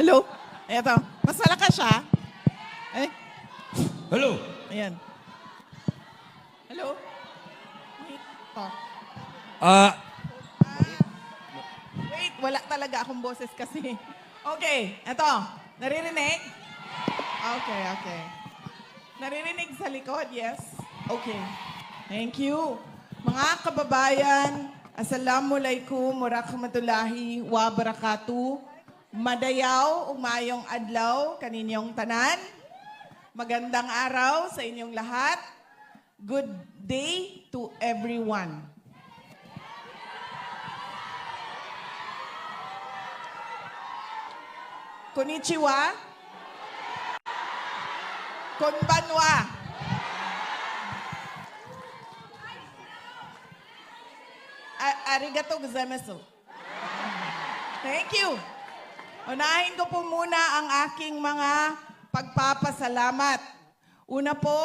Hello? Eto. Mas malakas siya. Eh, Hello. ayan. Hello? Wait. Oh. Ah, Wait, wala talaga akong boses kasi. Okay, eto. Naririnig? Okay, okay. Naririnig sa likod, yes? Okay. Thank you. Mga kababayan, Assalamualaikum warahmatullahi wabarakatuh. Madayaw, umayong adlaw, kaninyong tanan. Magandang araw sa inyong lahat. Good day to everyone. Konnichiwa. Konbanwa. Arigato gozaimasu. Thank you. Unahin ko po muna ang aking mga pagpapasalamat. Una po,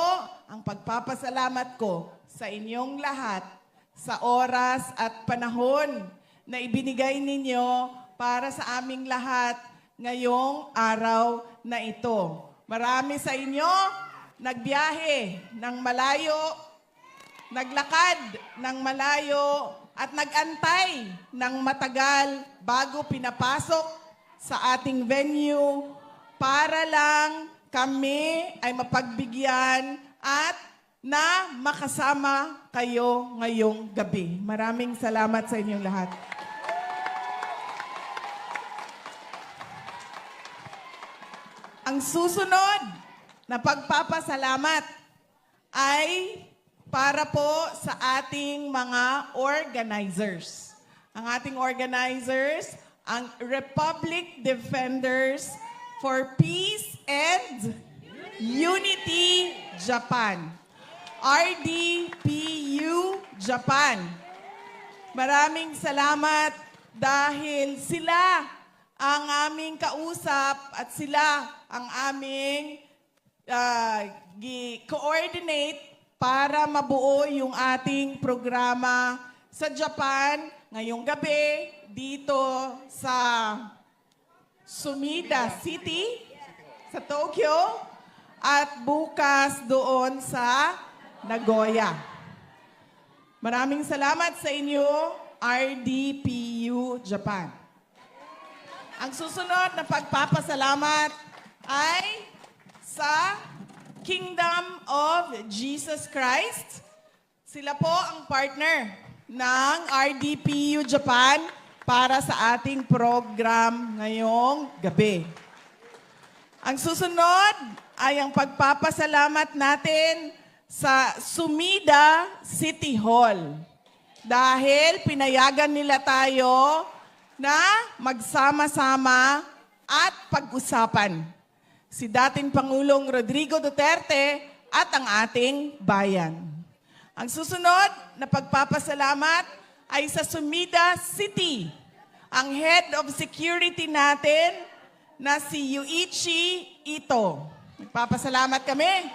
ang pagpapasalamat ko sa inyong lahat sa oras at panahon na ibinigay ninyo para sa aming lahat ngayong araw na ito. Marami sa inyo nagbiyahe ng malayo, naglakad ng malayo, at nag-antay ng matagal bago pinapasok sa ating venue para lang kami ay mapagbigyan at na makasama kayo ngayong gabi. Maraming salamat sa inyong lahat. Ang susunod na pagpapasalamat ay para po sa ating mga organizers. Ang ating organizers, ang Republic Defenders for Peace and Unity Japan. RDPU Japan. Maraming salamat dahil sila ang aming kausap at sila ang aming coordinate para mabuo yung ating programa sa Japan ngayong gabi dito sa Sumida City, sa Tokyo, at bukas doon sa Nagoya. Maraming salamat sa inyo, RDPU Japan. Ang susunod na pagpapasalamat ay sa Kingdom of Jesus Christ. Sila po ang partner ng RDPU Japan para sa ating program ngayong gabi. Ang susunod ay ang pagpapasalamat natin sa Sumida City Hall dahil pinayagan nila tayo na magsama-sama at pag-usapan si dating Pangulong Rodrigo Duterte at ang ating bayan. Ang susunod na pagpapasalamat ay sa Sumida City. Ang Head of Security natin na si Yuichi Ito. Nagpapasalamat kami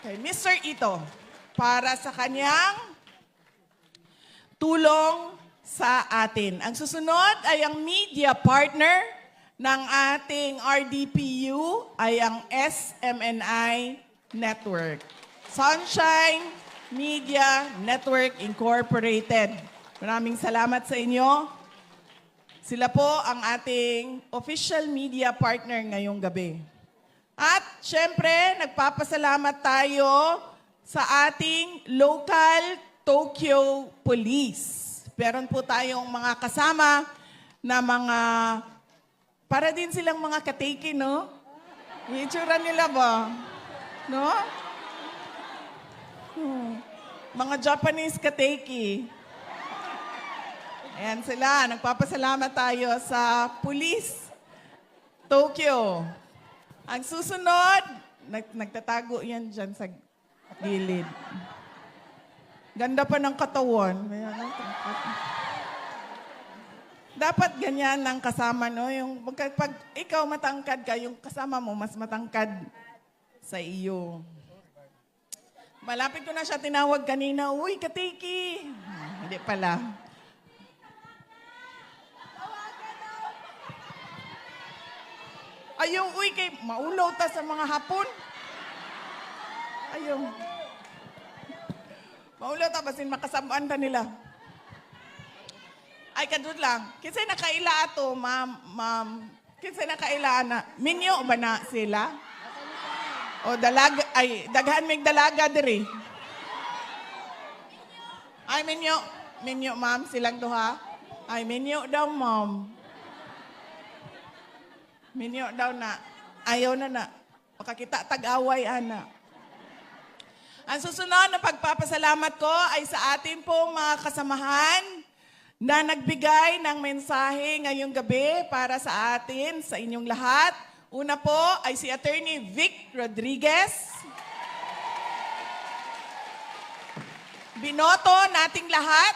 kay Mr. Ito para sa kanyang tulong sa atin. Ang susunod ay ang media partner ng ating RDPU ay ang SMNI Network. Sunshine Media Network Incorporated. Maraming salamat sa inyo. Sila po ang ating official media partner ngayong gabi. At syempre, nagpapasalamat tayo sa ating local Tokyo Police. Meron po tayong mga kasama na mga para din silang mga kateki, no? Yung itsura nila ba? No? Mga Japanese kateki. Ayan sila. Nagpapasalamat tayo sa Police Tokyo. Ang susunod, nagtatago yan dyan sa gilid. Ganda pa ng katawan. Dapat ganyan ang kasama, no? Yung pag ikaw matangkad ka, yung kasama mo mas matangkad sa iyo. Malapit ko na siya tinawag kanina, uy, katiki. Hindi pala. Ayaw, uy, kay maulaw ta sa mga hapon. Ayaw. Maulaw ta, basin makasamaan ta nila. Ay, kadud lang. Kinsay nakaila ato, ma'am. Kinsay nakaila na. Minyo ba na sila? O dalaga, ay, daghan mig dalaga diri. Ay, minyo. Minyo, ma'am, silang duha. Ay, minyo daw, ma'am. Minyo daw na. Ayaw na. Makakita tag-away, ana. Ang susunod na pagpapasalamat ko ay sa atin pong mga kasamahan na nagbigay ng mensahe ngayong gabi para sa atin, sa inyong lahat. Una po ay si Attorney Vic Rodriguez. Binoto nating lahat.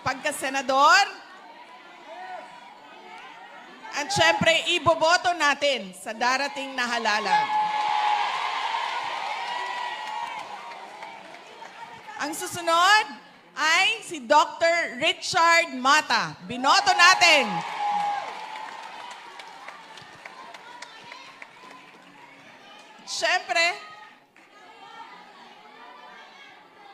Pagka-senador. At syempre, iboboto natin sa darating na halalan. Ang susunod ay si Dr. Richard Mata. Binoto natin. Siyempre,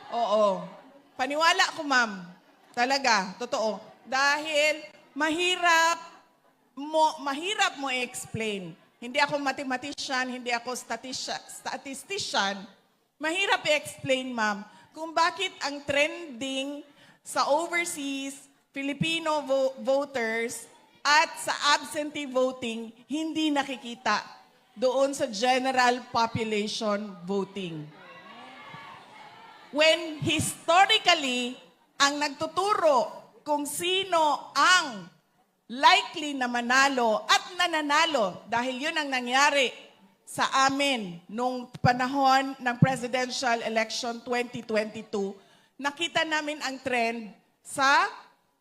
oo. Paniwala ko, ma'am. Talaga, totoo. Dahil mahirap mo i-explain. Hindi ako mathematician, hindi ako statistician. Mahirap i-explain, ma'am, kung bakit ang trending sa overseas Filipino voters at sa absentee voting hindi nakikita doon sa general population voting. When historically, ang nagtuturo kung sino ang likely na manalo at nananalo dahil yun ang nangyari sa amin nung panahon ng presidential election 2022, nakita namin ang trend sa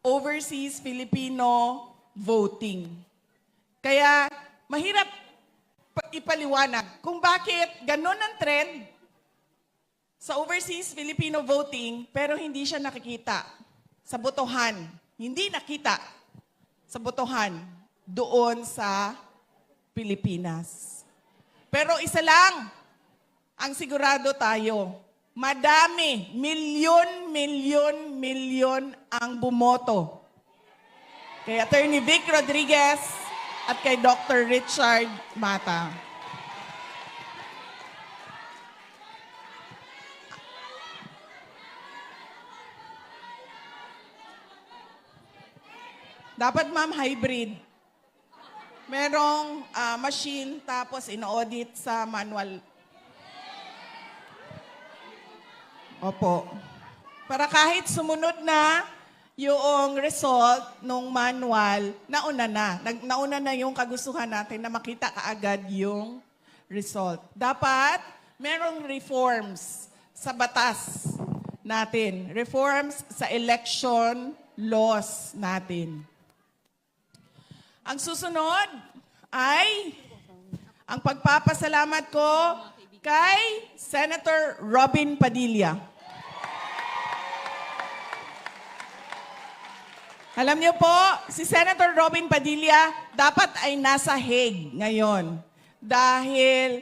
overseas Filipino voting. Kaya mahirap ipaliwanag kung bakit ganun ang trend sa overseas Filipino voting pero hindi siya nakikita sa botohan. Hindi nakita sa botohan doon sa Pilipinas. Pero isa lang ang sigurado tayo. Madami, milyon ang bumoto. Kay Attorney Vic Rodriguez at kay Dr. Richard Mata. Dapat, ma'am, hybrid. Merong machine tapos in-audit sa manual. Opo. Para kahit sumunod na yung result nung manual, nauna na yung kagustuhan natin na makita kaagad yung result. Dapat merong reforms sa batas natin. Reforms sa election laws natin. Ang susunod ay ang pagpapasalamat ko kay Senator Robin Padilla. Alam niyo po, si Senator Robin Padilla dapat ay nasa Hague ngayon dahil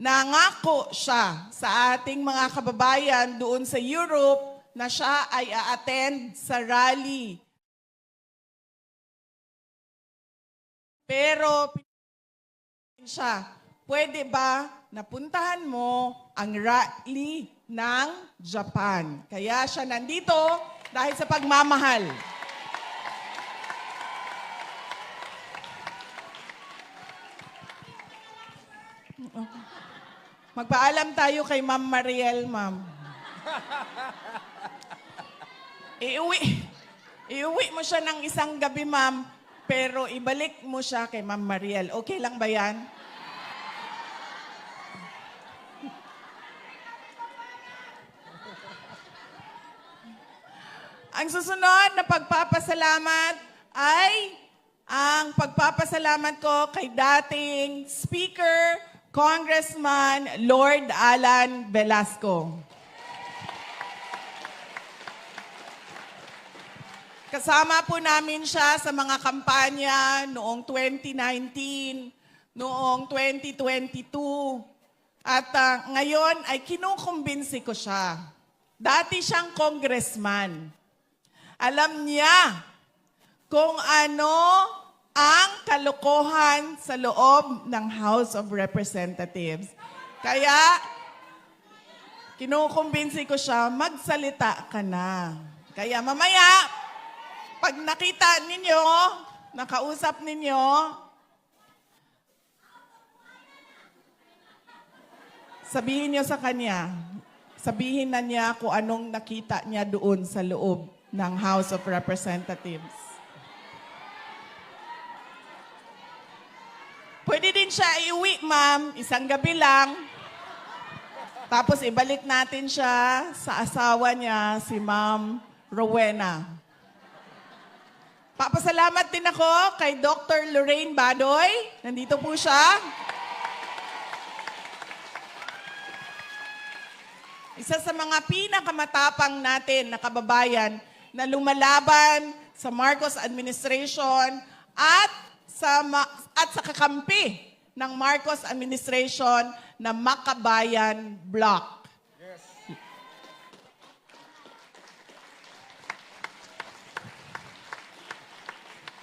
nangako siya sa ating mga kababayan doon sa Europe na siya ay a-attend sa rally. Pero, siya, pwede ba napuntahan mo ang rally ng Japan? Kaya siya nandito dahil sa pagmamahal. Magpaalam tayo kay Ma'am Mariel, ma'am. Iuwi mo siya ng isang gabi, ma'am, pero ibalik mo siya kay Ma'am Mariel. Okay lang ba yan? Ang susunod na pagpapasalamat ay ang pagpapasalamat ko kay dating Speaker, Congressman Lord Alan Velasco. Kasama po namin siya sa mga kampanya noong 2019, noong 2022. At ngayon ay kinukumbinsi ko siya. Dati siyang congressman. Alam niya kung ano ang kalokohan sa loob ng House of Representatives. Kaya, kinukumbinsi ko siya, magsalita ka na. Kaya mamaya, pag nakita ninyo, nakausap ninyo, sabihin niyo sa kanya, sabihin na niya kung anong nakita niya doon sa loob ng House of Representatives. Pwede din siya iuwi, ma'am, isang gabi lang. Tapos ibalik natin siya sa asawa niya, si Ma'am Rowena. Papasalamat din ako kay Dr. Lorraine Badoy. Nandito po siya. Isa sa mga pinakamatapang natin na kababayan na lumalaban sa Marcos administration at sa kakampi ng Marcos administration na Makabayan Bloc. Yes.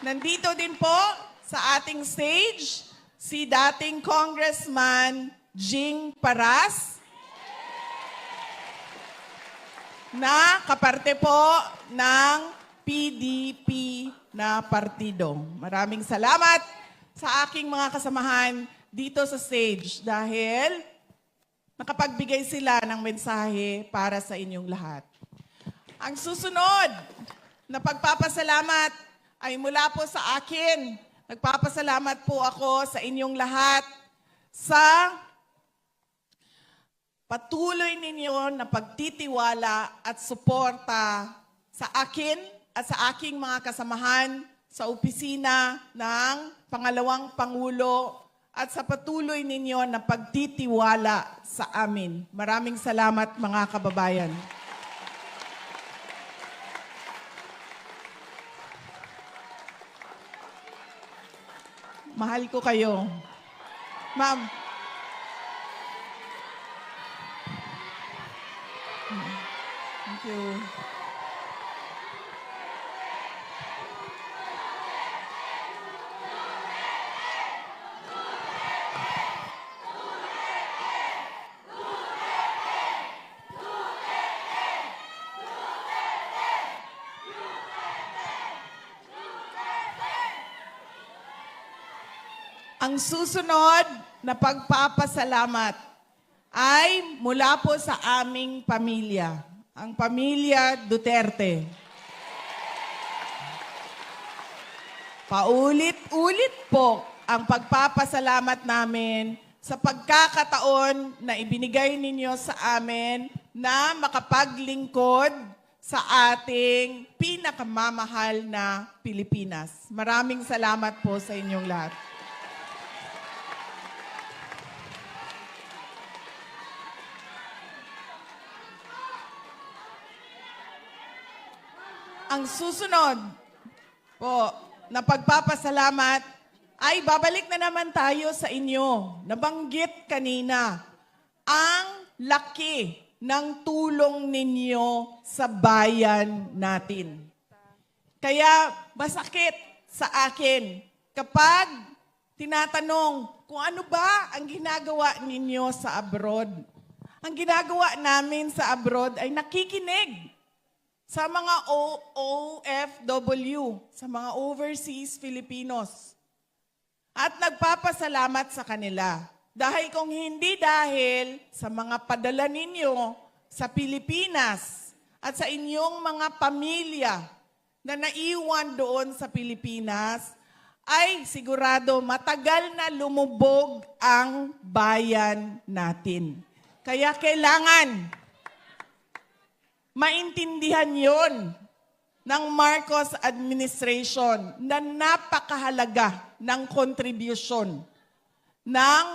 Nandito din po sa ating stage si dating Congressman Jing Paras na kaparte po ng PDP na partido. Maraming salamat sa aking mga kasamahan dito sa stage dahil nakapagbigay sila ng mensahe para sa inyong lahat. Ang susunod na pagpapasalamat ay mula po sa akin. Nagpapasalamat po ako sa inyong lahat sa patuloy ninyo na pagtitiwala at suporta sa akin at sa aking mga kasamahan sa opisina ng Pangalawang Pangulo at sa patuloy ninyo na pagtitiwala sa amin. Maraming salamat mga kababayan. Mahal ko kayo. Ma'am. Thank you. Ang susunod na pagpapasalamat ay mula po sa aming pamilya, ang pamilya Duterte. Paulit-ulit po ang pagpapasalamat namin sa pagkakataon na ibinigay ninyo sa amin na makapaglingkod sa ating pinakamamahal na Pilipinas. Maraming salamat po sa inyong lahat. Ang susunod po na pagpapasalamat ay babalik na naman tayo sa inyo. Nabanggit kanina ang laki ng tulong ninyo sa bayan natin. Kaya masakit sa akin kapag tinatanong kung ano ba ang ginagawa ninyo sa abroad. Ang ginagawa namin sa abroad ay nakikinig sa mga OFW, sa mga overseas Filipinos. At nagpapasalamat sa kanila. Dahil kung hindi dahil sa mga padala ninyo sa Pilipinas at sa inyong mga pamilya na naiwan doon sa Pilipinas, ay sigurado matagal na lumubog ang bayan natin. Kaya kailangan maintindihan yon ng Marcos administration na napakahalaga ng kontribusyon ng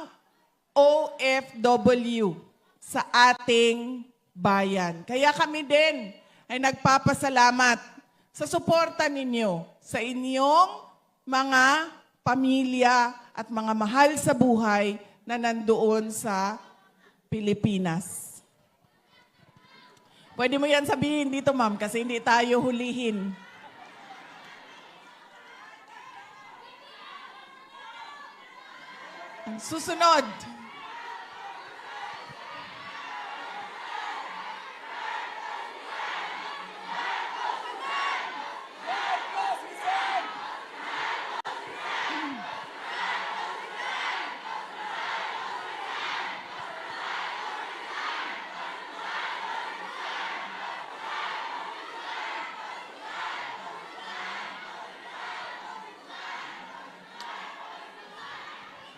OFW sa ating bayan. Kaya kami din ay nagpapasalamat sa suporta ninyo sa inyong mga pamilya at mga mahal sa buhay na nandoon sa Pilipinas. Pwede mo yan sabihin dito, ma'am, kasi hindi tayo hulihin. Ang susunod.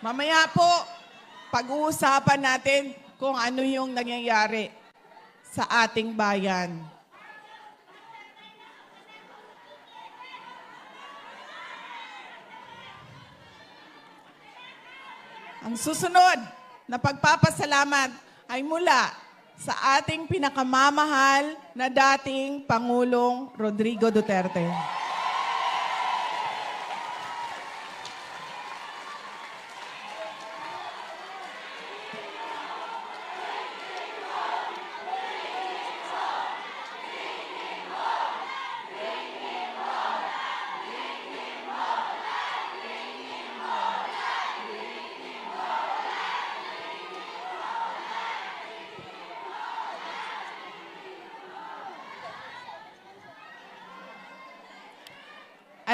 Mamaya po, pag-uusapan natin kung ano yung nangyayari sa ating bayan. Ang susunod na pagpapasalamat ay mula sa ating pinakamamahal na dating Pangulong Rodrigo Duterte.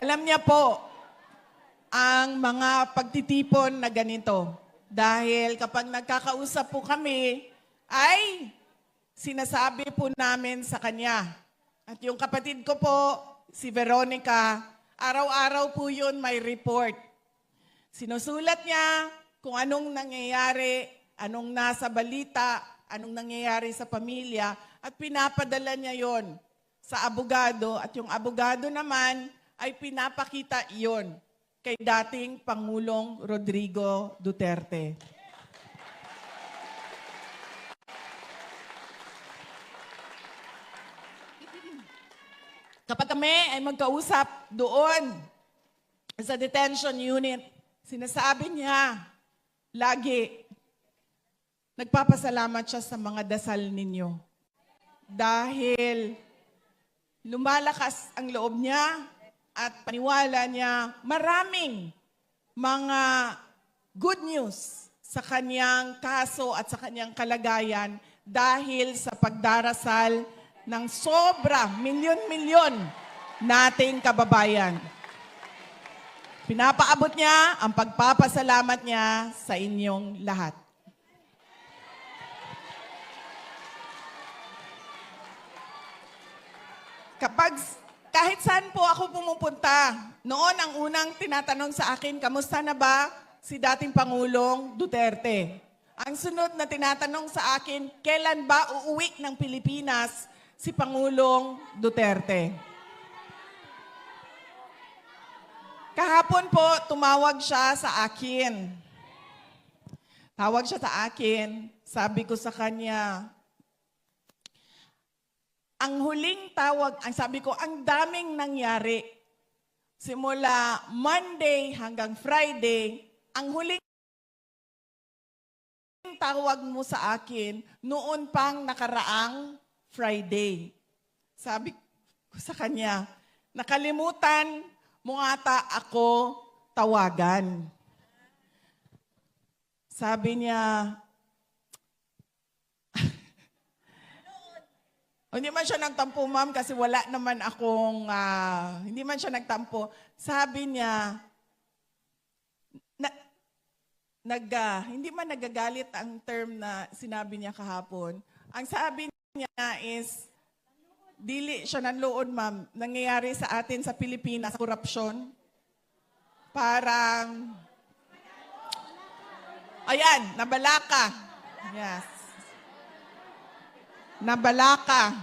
Alam niya po ang mga pagtitipon na ganito. Dahil kapag nagkakausap po kami, ay sinasabi po namin sa kanya. At yung kapatid ko po, si Veronica, araw-araw po yun may report. Sinusulat niya kung anong nangyayari, anong nasa balita, anong nangyayari sa pamilya, at pinapadala niya yon sa abogado. At yung abogado naman, ay pinapakita iyon kay dating Pangulong Rodrigo Duterte. Kapag kami ay magkausap doon sa detention unit, sinasabi niya lagi, nagpapasalamat siya sa mga dasal ninyo. Dahil lumalakas ang loob niya, at paniwala niya maraming mga good news sa kanyang kaso at sa kanyang kalagayan dahil sa pagdarasal ng sobra, milyon-milyon nating kababayan. Pinapaabot niya ang pagpapasalamat niya sa inyong lahat. Kahit saan po ako pumupunta, noon ang unang tinatanong sa akin, kamusta na ba si dating Pangulong Duterte? Ang sunod na tinatanong sa akin, kailan ba uuwi ng Pilipinas si Pangulong Duterte? Kahapon po, tumawag siya sa akin. Tawag siya sa akin, sabi ko sa kanya, ang huling tawag, ang sabi ko, ang daming nangyari. Simula Monday hanggang Friday, ang huling tawag mo sa akin, noon pang nakaraang Friday. Sabi ko sa kanya, nakalimutan mo ata ako tawagan. Sabi niya, hindi man siya nagtampo, ma'am, kasi wala naman akong, hindi man siya nagtampo. Sabi niya, hindi man nagagalit ang term na sinabi niya kahapon. Ang sabi niya is, dili siya nanlood, ma'am. Nangyayari sa atin sa Pilipinas, korupsyon. Parang, ayan, nabalaka. Yes. Nabalaka.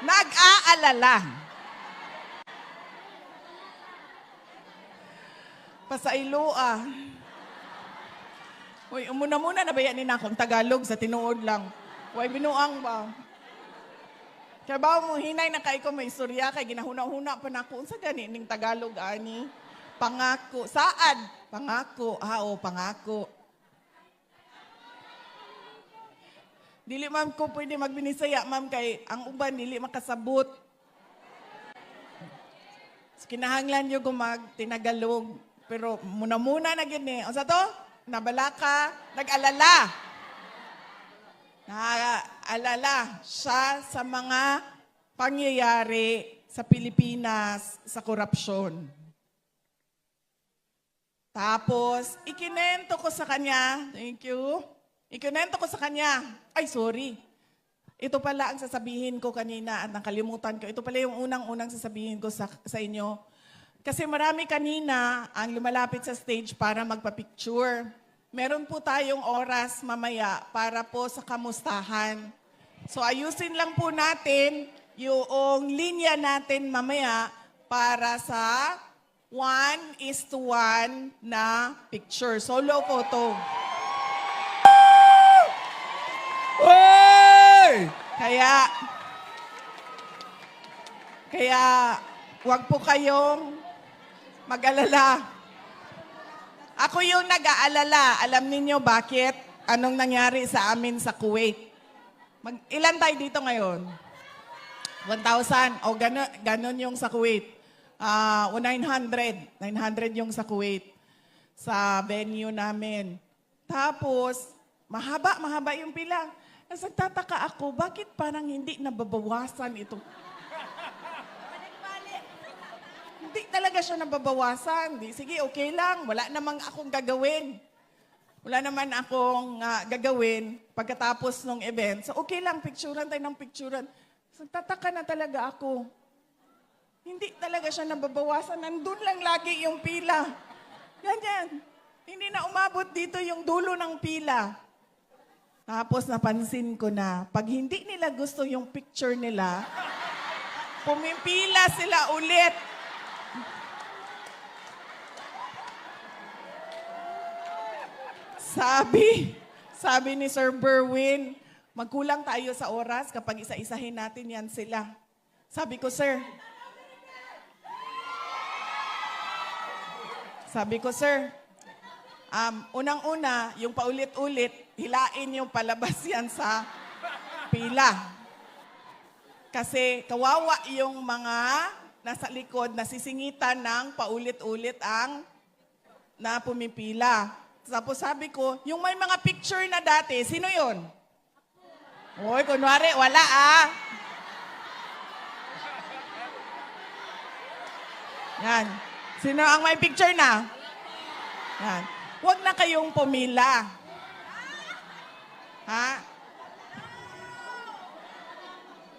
Nag-aalala. Pasaylo ah. Uy, muna-muna nabayanin na akong Tagalog sa tinuod lang. Uy, binuang ba? Kaya ba mo, hinay na kay ko may istorya, kay ginahuna-huna pa na ako. Unsa gani ning Tagalog, ani? Pangako. Saad? Pangako. Pangako. Dili ma'am ko pwede magbinisaya, ma'am, kay ang uban, dili makasabot. So, kinahanglan nyo tinagalog. Pero muna-muna na gini. O sa to? Nabalaka, nag-alala. Naalala siya sa mga pangyayari sa Pilipinas sa korupsyon. Tapos, ikinento ko sa kanya, thank you, ikinento ko sa kanya, ay sorry, ito pala ang sasabihin ko kanina at nakalimutan ko, ito pala yung unang-unang sasabihin ko sa inyo. Kasi marami kanina ang lumalapit sa stage para magpa-picture. Meron po tayong oras mamaya para po sa kamustahan. So ayusin lang po natin yung linya natin mamaya para sa 1:1 na picture. Solo photo. Hey! Kaya wag po kayong mag-alala. Ako yung nag-aalala. Alam niyo bakit? Anong nangyari sa amin sa Kuwait? Ilan tayo dito ngayon? 1,000. O ganon yung sa Kuwait. 900. 900 yung sa Kuwait. Sa venue namin. Tapos, mahaba yung pila. Nagtataka ako, bakit parang hindi nababawasan ito? Hindi talaga siya nababawasan. Sige, okay lang. Wala namang akong gagawin. Wala naman akong gagawin pagkatapos ng event. So, okay lang, picturean tayo ng picturean. So, tataka na talaga ako. Hindi talaga siya nababawasan. Nandun lang lagi yung pila. Ganyan. Hindi na umabot dito yung dulo ng pila. Tapos napansin ko na, pag hindi nila gusto yung picture nila, pumipila sila ulit. Sabi ni Sir Berwin, magkulang tayo sa oras kapag isa-isahin natin yan sila. Sabi ko, Sir, unang-una, yung paulit-ulit, hilain yung palabas yan sa pila. Kasi kawawa yung mga nasa likod na sisingitan ng paulit-ulit ang na pumipila. Tapos sabi ko, yung may mga picture na dati, sino yun? Oy, kunwari, wala Yan. Sino ang may picture na? Yan. Huwag na kayong pumila. Ha?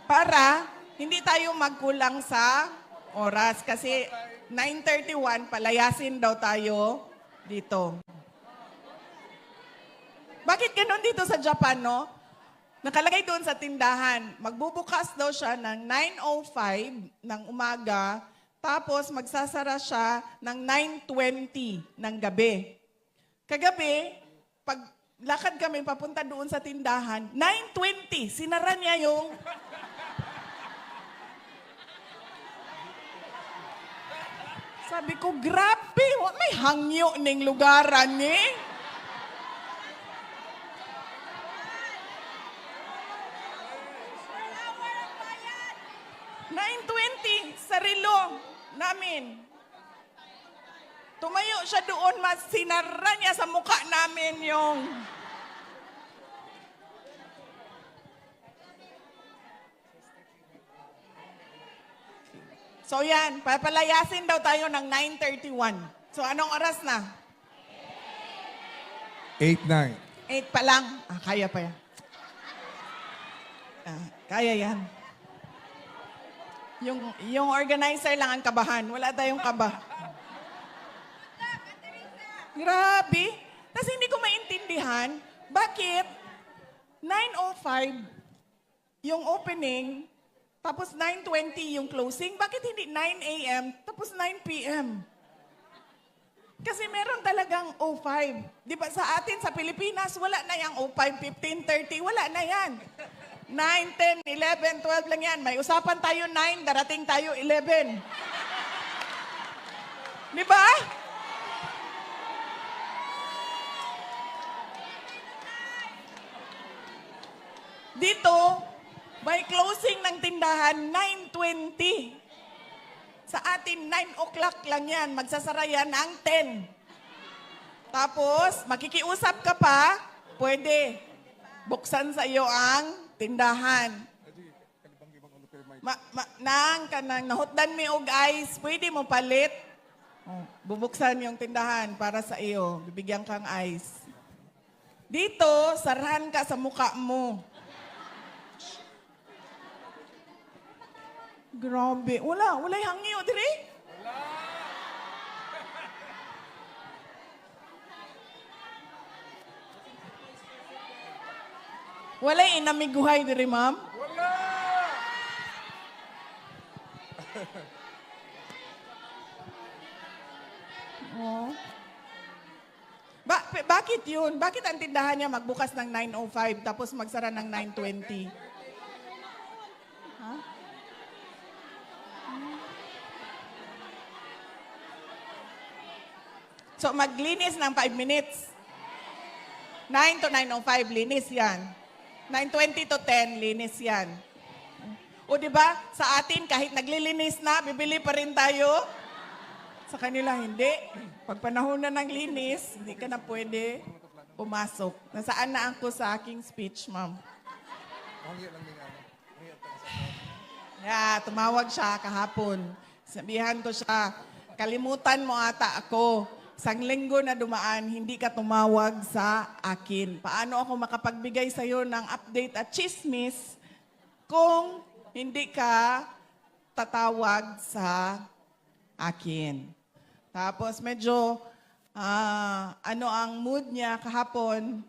Para hindi tayo magkulang sa oras. Kasi 9:31, palayasin daw tayo dito. Bakit ganun dito sa Japan, no? Nakalagay doon sa tindahan, magbubukas daw siya ng 9:05 ng umaga, tapos magsasara siya ng 9:20 ng gabi. Kagabi, pag lakad kami papunta doon sa tindahan, 9:20, sinara niya yung... Sabi ko, grabe, may hangyo ning lugaran ni. 9:20 sa relo namin. Tumayo siya doon, mas sinara niya sa mukha namin yung... So yan, papalayasin daw tayo ng 9:31. So anong oras na? 8-9. 8 pa lang. Kaya pa yan. Kaya yan. Yung organizer lang ang kabahan. Wala tayong kaba. Grabe. Tapos hindi ko maintindihan, bakit 9:05 yung opening, tapos 9:20 yung closing, bakit hindi 9 a.m. tapos 9 p.m.? Kasi meron talagang 05. Di ba sa atin, sa Pilipinas, wala na yung 05, 15:30, wala na yan. 10, 11, 12 lang yan. May usapan tayo 9, darating tayo 11. Di ba? Dito, may closing ng tindahan 9:20. Sa atin, 9 o'clock lang yan. Magsasara yan ang 10. Tapos, makikiusap ka pa, pwede. Buksan sa iyo ang tindahan. Kanang nahutdan mi og ice, pwede mo palit. Oh, bubuksan yung tindahan para sa iyo. Bibigyan kang ice. Dito, sarahan ka sa muka mo. Grabe. Wala'y hangyo, diri? Wala'y inamiguhay, diri, ma'am? Oh. Bakit yun? Bakit ang tindahan niya magbukas ng 9:05 tapos magsara ng 9:20? So, maglinis ng 5 minutes. 9 to 9:05, linis yan. 9:20 to 10, linis yan. O di ba sa atin, kahit naglilinis na, bibili pa rin tayo. Sa kanila, hindi. Pag panahon na ng linis, hindi ka na pwede pumasok. Nasaan na ako sa aking speech, ma'am? Yeah, tumawag siya kahapon. Sabihan ko siya, kalimutan mo ata ako. Sang linggo na dumaan, hindi ka tumawag sa akin. Paano ako makapagbigay sa iyo ng update at chismis kung hindi ka tatawag sa akin? Tapos medyo, ano ang mood niya kahapon,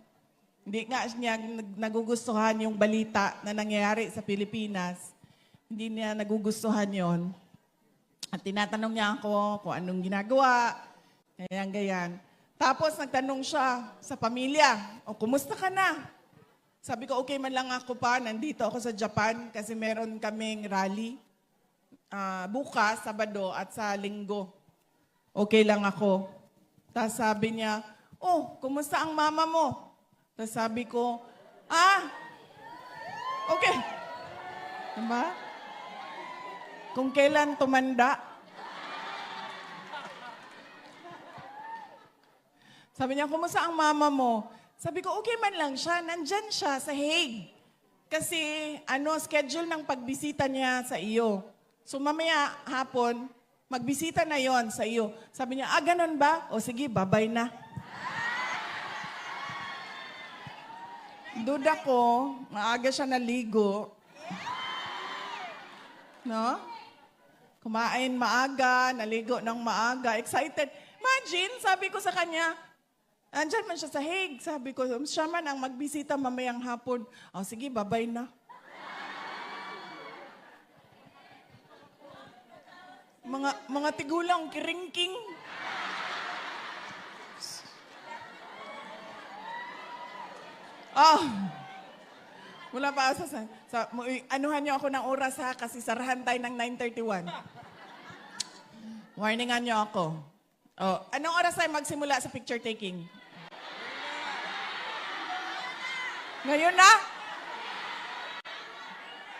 hindi nga niya nagugustuhan yung balita na nangyayari sa Pilipinas. Hindi niya nagugustuhan yon. At tinatanong niya ako kung anong ginagawa, ganyan. Tapos nagtanong siya sa pamilya, o kumusta ka na? Sabi ko, okay man lang ako pa, nandito ako sa Japan kasi meron kaming rally bukas, Sabado at sa Linggo. Okay lang ako. Tapos sabi niya, oh, kumusta ang mama mo? Tapos sabi ko, okay. Diba? Kung kailan tumanda. Sabi niya, kumusta ang mama mo? Sabi ko, okay man lang siya. Nandyan siya sa Hague. Kasi, schedule ng pagbisita niya sa iyo. So, mamaya hapon, magbisita na yon sa iyo. Sabi niya, ganun ba? O sige, babay na. Duda ko, maaga siya naligo. No? Kumain maaga, naligo ng maaga, excited. Imagine, sabi ko sa kanya, andyan man siya sa Hague. Sabi ko, siya man ang magbisita mamayang hapon. O sige, babay na. Mga tigulang, kiringking. Wala pa anuhan niyo ako ng oras ha, kasi sarahan tayo ng 9:31. Warningan niyo ako. Anong oras tayo magsimula sa picture taking? Ngayon na?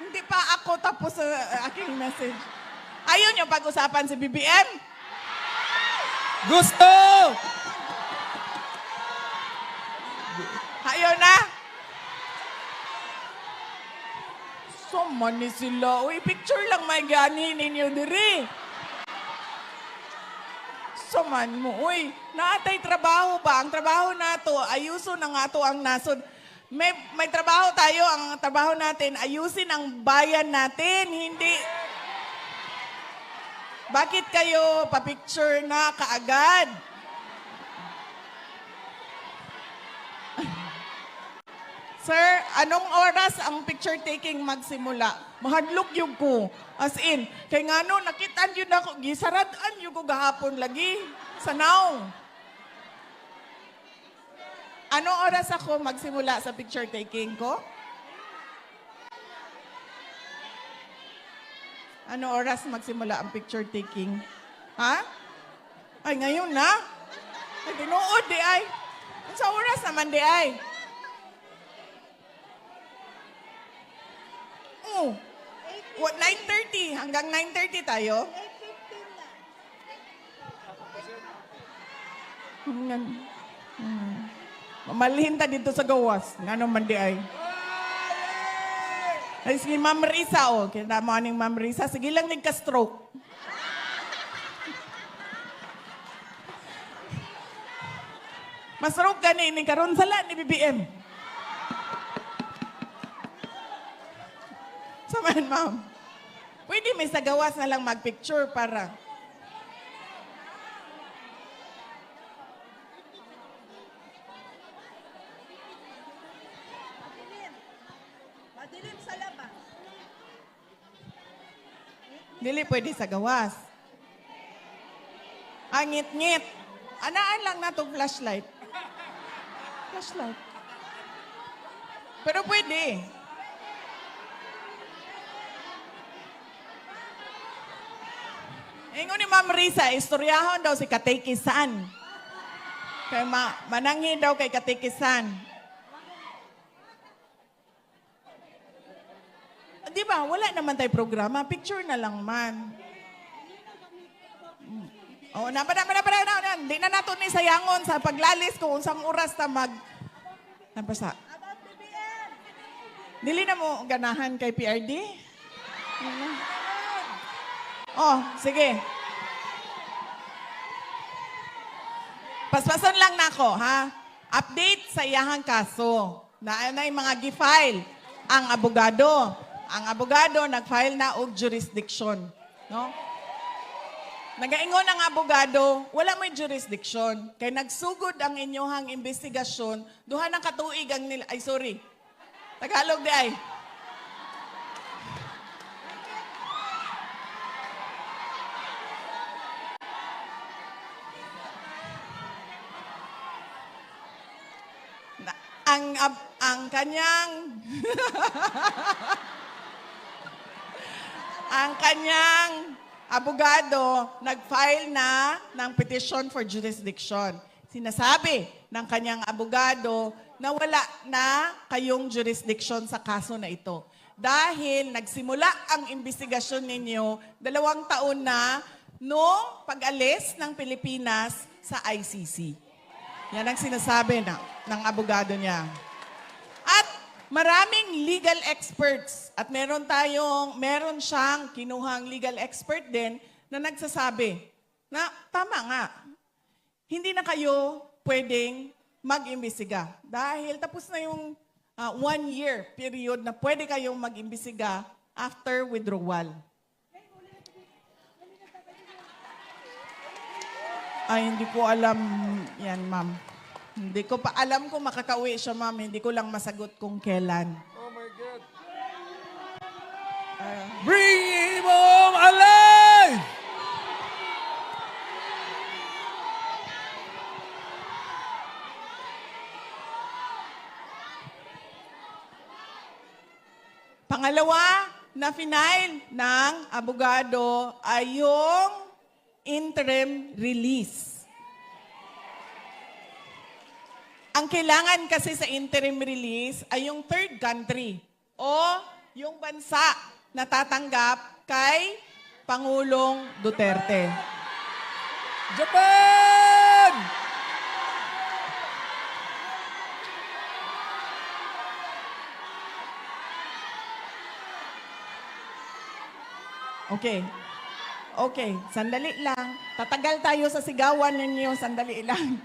Hindi pa ako tapos sa aking message. Ayaw niyo pag-usapan si BBM? Gusto! Ayaw na? So, mani sila. Uy, picture lang may gani ninyo diri. So, man mo. Uy, naatay trabaho ba? Ang trabaho nato, ayuso na nga to ang nasod. May trabaho tayo. Ang trabaho natin, ayusin ang bayan natin. Hindi... Bakit kayo pa-picture na kaagad? Sir, anong oras ang picture taking magsimula? Mahadlok yung ko. As in, kay nga no, nakitaan yun ako, gisaradaan yung ko gahapon lagi. Sa now. Anong oras ako magsimula sa picture taking ko? Ano oras magsimula ang picture taking? Ha? Ay, ngayon na? Ay, tinuod di ay. Sa oras naman di ay. Oh. What, 9:30? Hanggang 9:30 tayo? Hanggang... Mamalhin ta dito sa gawas. Nga naman di ay. Ay, sige, Ma'am Risa, oh. Kita mo aning Ma'am Risa. Sige lang, nagka-stroke. Masarok ka ni karon sala ni BBM. Samahan, ma'am. Pwede may sagawas na lang mag-picture para... Madilim sa labas. Dili pwede sa gawas. Angit-ngit. Anaan lang na itong flashlight. Flashlight. Pero pwede. Ingon ni Ma'am Risa, istoryahon daw si Katekisan. Kay mananghi daw kay Katekisan. Di ba, wala naman tayo programa. Picture na lang man. Oh, na. Di na nato ni sayangon sa paglalis kung unsang oras ta mag... Napasa. About BBM. Dili na mo ganahan kay PRD? Oh, sige. Paspason lang nako, ha? Update sa iyahang kaso. Na yung mga gi-file ang abogado. Ang abogado nag-file na og jurisdiction, no? Nagaingon ang abogado, wala may jurisdiction. Kay nagsugod ang inyohang investigasyon, duha ng katuig ang nila... Ay, sorry. Tagalog di ay. Ang kanyang ang kanyang abogado nag-file na ng petition for jurisdiction. Sinasabi ng kanyang abogado na wala na kayong jurisdiction sa kaso na ito. Dahil nagsimula ang investigasyon ninyo 2 taon na noong pag-alis ng Pilipinas sa ICC. Yan ang sinasabi ng abogado niya. At maraming legal experts at meron siyang kinuhang legal expert din na nagsasabi na tama nga, hindi na kayo pwedeng mag-imbestiga dahil tapos na yung 1-year period na pwede kayong mag-imbestiga after withdrawal. Ay, hindi ko alam yan, ma'am. Hindi ko pa alam kung makakauwi siya, ma'am. Hindi ko lang masagot kung kailan. Oh my God. bring him home alive! Pangalawa na final ng abogado ay yung interim release. Ang kailangan kasi sa interim release ay yung third country o yung bansa na tatanggap kay Pangulong Duterte. Japan! Okay, sandali lang. Tatagal tayo sa sigawan ninyo, sandali lang.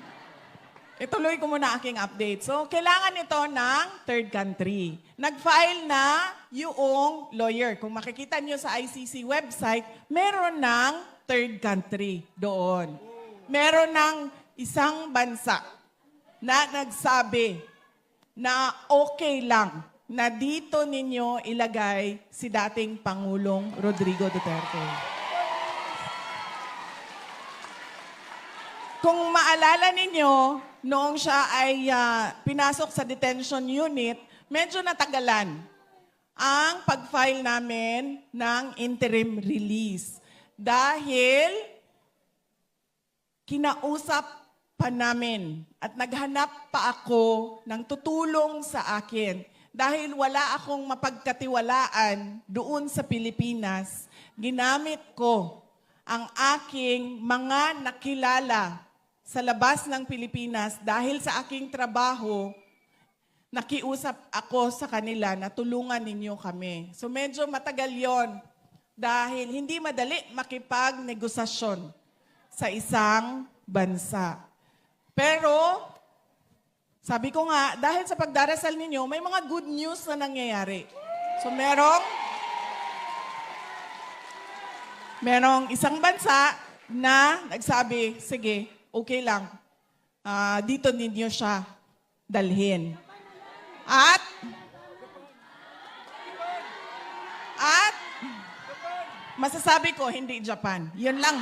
Ituloy ko muna aking update. So, kailangan ito ng third country. Nag-file na yung lawyer. Kung makikita nyo sa ICC website, meron ng third country doon. Meron ng isang bansa na nagsabi na okay lang na dito ninyo ilagay si dating Pangulong Rodrigo Duterte. Kung maalala ninyo, noong siya ay pinasok sa detention unit, medyo natagalan ang pag-file namin ng interim release. Dahil kinausap pa namin at naghanap pa ako ng tutulong sa akin. Dahil wala akong mapagkatiwalaan doon sa Pilipinas, ginamit ko ang aking mga nakilala sa labas ng Pilipinas dahil sa aking trabaho, nakiusap ako sa kanila na tulungan ninyo kami. So medyo matagal yon dahil hindi madali makipagnegosasyon sa isang bansa. Pero, sabi ko nga, dahil sa pagdarasal ninyo, may mga good news na nangyayari. So merong isang bansa na nagsabi, sige, okay lang, dito ninyo siya dalhin. At masasabi ko, hindi Japan. Yun lang.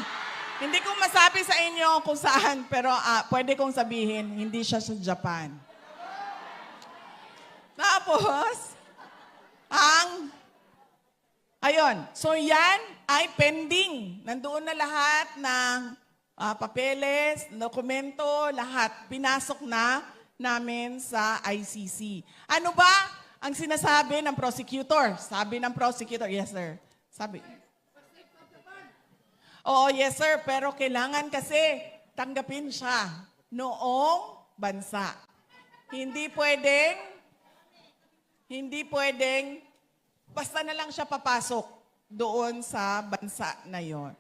Hindi ko masabi sa inyo kung saan, pero pwede kong sabihin, hindi siya sa Japan. Tapos, ayun. So yan ay pending. Nandoon na lahat ng papeles, dokumento, lahat. Pinasok na namin sa ICC. Ano ba ang sinasabi ng prosecutor? Sabi ng prosecutor, yes sir. Sabi. Oo, yes sir, pero kailangan kasi tanggapin siya noong bansa. Hindi pwedeng, basta na lang siya papasok doon sa bansa na yon.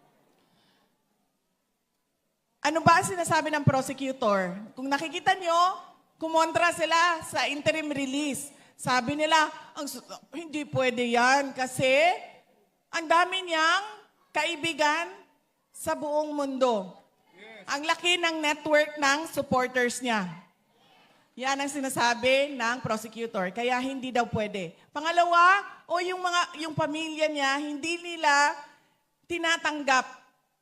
Ano ba ang sinasabi ng prosecutor? Kung nakikita nyo, kumontra sila sa interim release. Sabi nila, hindi pwede yan kasi ang dami niyang kaibigan sa buong mundo. Ang laki ng network ng supporters niya. Yan ang sinasabi ng prosecutor. Kaya hindi daw pwede. Pangalawa, yung pamilya niya, hindi nila tinatanggap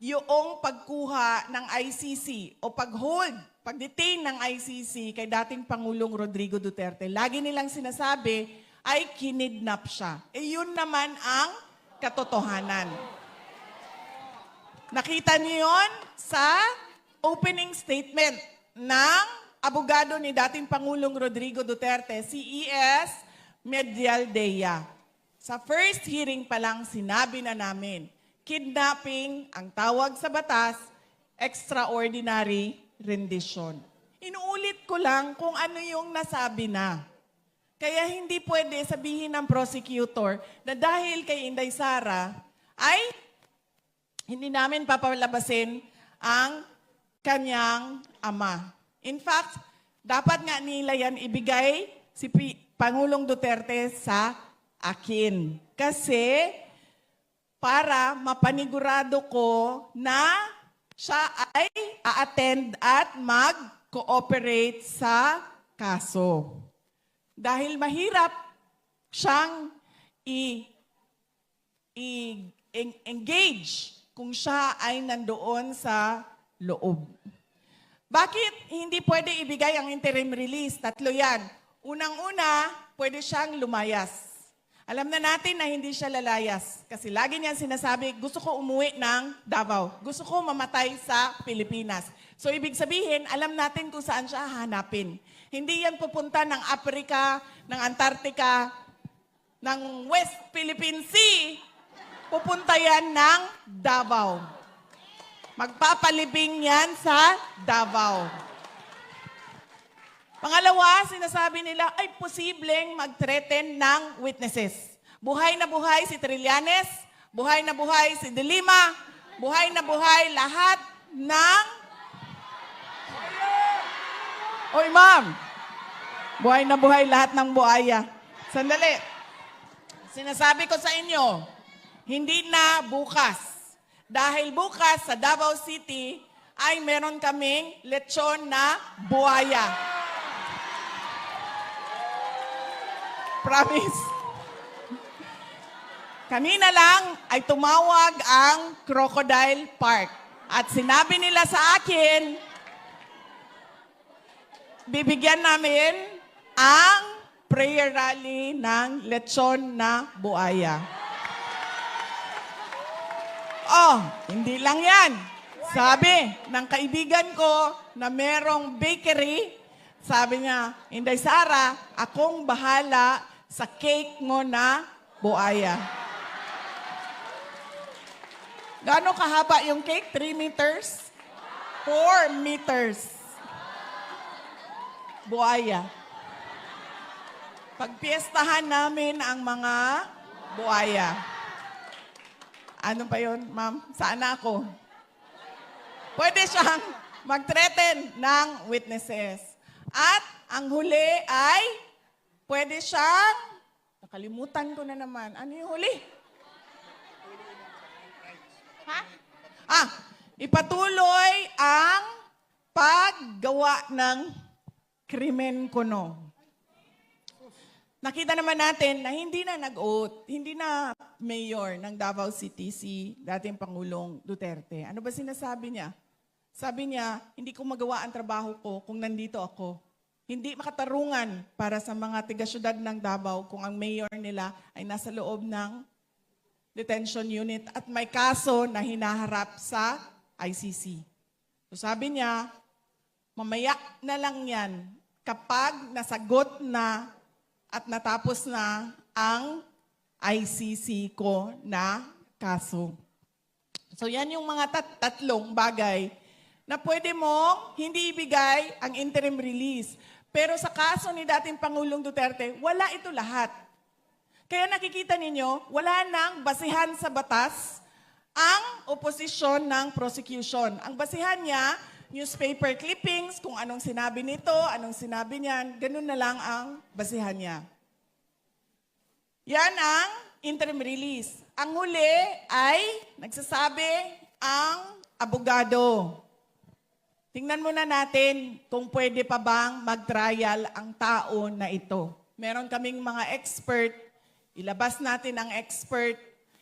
yung pagkuha ng ICC o pag-detain ng ICC kay dating Pangulong Rodrigo Duterte. Lagi nilang sinasabi ay kinidnap siya. Yun naman ang katotohanan. Nakita niyo yun sa opening statement ng abogado ni dating Pangulong Rodrigo Duterte, si E.S. Medialdea. Sa first hearing pa lang, sinabi na namin, kidnapping ang tawag sa batas, extraordinary rendition. Inuulit ko lang kung ano yung nasabi na. Kaya hindi pwede sabihin ng prosecutor na dahil kay Inday Sara ay hindi namin papalabasin ang kanyang ama. In fact, dapat nga nila yan ibigay si Pangulong Duterte sa akin. Kasi para mapanigurado ko na siya ay a-attend at mag-cooperate sa kaso. Dahil mahirap siyang i-engage kung siya ay nandoon sa loob. Bakit hindi pwede ibigay ang interim release? Tatlo yan. Unang-una, pwede siyang lumayas. Alam na natin na hindi siya lalayas. Kasi lagi niyan sinasabi, gusto ko umuwi ng Davao. Gusto ko mamatay sa Pilipinas. So ibig sabihin, alam natin kung saan siya hahanapin. Hindi yan pupunta ng Africa, ng Antarctica, ng West Philippine Sea. Pupunta yan ng Davao. Magpapalibing yan sa Davao. Pangalawa, sinasabi nila ay posibleng mag-threaten ng witnesses. Buhay na buhay si Trillanes, buhay na buhay si De Lima, buhay na buhay lahat ng... Oy, ma'am! Buhay na buhay lahat ng buhaya. Sandali. Sinasabi ko sa inyo, hindi na bukas. Dahil bukas sa Davao City ay meron kaming lechon na buhaya. Promise. Kanina lang ay tumawag ang Crocodile Park. At sinabi nila sa akin, bibigyan namin ang prayer rally ng lechon na buaya. Oh, hindi lang yan. Sabi ng kaibigan ko na merong bakery, sabi niya, Inday Sara, akong bahala sa cake mo na buaya. Gaano kahaba yung cake? 3 meters? 4 meters. Buaya. Pagpiestahan namin ang mga buaya. Ano pa yun, ma'am? Saan na ako? Pwede siyang mag-threaten ng witnesses. At ang huli ay pwede siyang, nakalimutan ko na naman, ano yung huli? Ha? Ipatuloy ang paggawa ng krimen kuno. Nakita naman natin na hindi na nag-oath, hindi na mayor ng Davao City si dating Pangulong Duterte. Ano ba sinasabi niya? Sabi niya, hindi ko magawa ang trabaho ko kung nandito ako. Hindi makatarungan para sa mga tiga-syudad ng Davao kung ang mayor nila ay nasa loob ng detention unit at may kaso na hinaharap sa ICC. So sabi niya, mamaya na lang yan kapag nasagot na at natapos na ang ICC ko na kaso. So yan yung mga tatlong bagay na pwede mong hindi ibigay ang interim release. Pero sa kaso ni dating Pangulong Duterte, wala ito lahat. Kaya nakikita ninyo, wala nang basihan sa batas ang oposisyon ng prosecution. Ang basihan niya, newspaper clippings, kung anong sinabi nito, anong sinabi niyan, ganun na lang ang basihan niya. Yan ang interim release. Ang huli ay nagsasabi ang abogado. Tingnan muna natin kung pwede pa bang mag-trial ang tao na ito. Meron kaming mga expert, ilabas natin ang expert,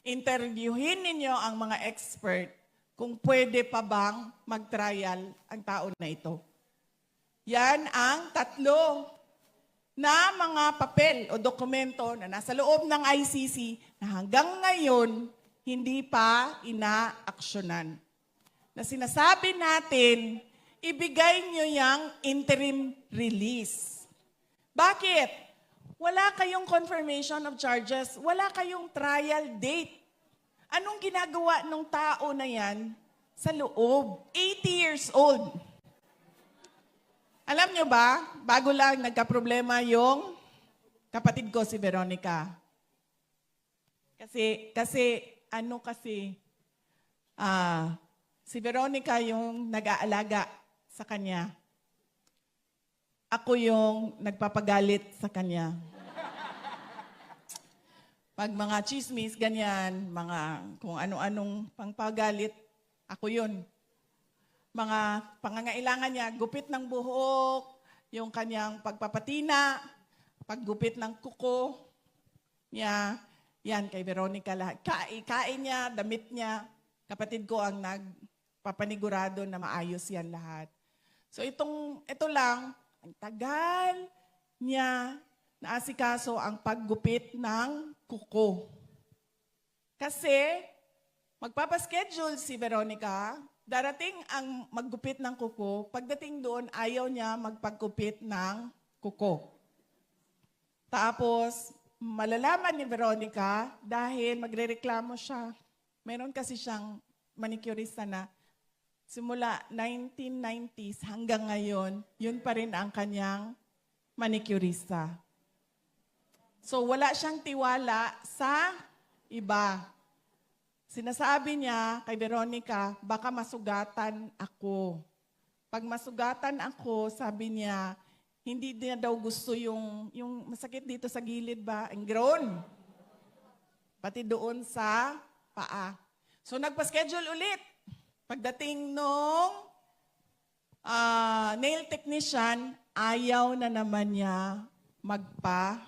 interviewin ninyo ang mga expert kung pwede pa bang mag-trial ang tao na ito. Yan ang tatlo na mga papel o dokumento na nasa loob ng ICC na hanggang ngayon hindi pa inaaksyonan. Na sinasabi natin, ibigay nyo yung interim release. Bakit? Wala kayong confirmation of charges, wala kayong trial date. Anong ginagawa ng tao na yan sa loob? 80 years old. Alam nyo ba, bago lang nagka-problema yung kapatid ko si Veronica. Kasi si Veronica yung nag-aalaga sa kanya. Ako yung nagpapagalit sa kanya. Pag mga chismis, ganyan, mga kung ano-anong pangpagalit, ako yun. Mga pangangailangan niya, gupit ng buhok, yung kanyang pagpapatina, paggupit ng kuko niya, yan kay Veronica lahat. Kain niya, damit niya, kapatid ko ang nagpapanigurado na maayos yan lahat. So ito lang, ang tagal niya naasikaso ang paggupit ng kuko. Kasi magpapaschedule si Veronica, darating ang maggupit ng kuko, pagdating doon ayaw niya magpaggupit ng kuko. Tapos malalaman ni Veronica dahil magrereklamo siya. Meron kasi siyang manicurista na simula 1990s hanggang ngayon, yun pa rin ang kanyang manicurista. So wala siyang tiwala sa iba. Sinasabi niya kay Veronica, baka masugatan ako. Pag masugatan ako, sabi niya, hindi niya daw gusto yung masakit dito sa gilid ba, ang groan. Pati doon sa paa. So nagpa-schedule ulit. Pagdating nung nail technician, ayaw na naman niya magpa-gupit.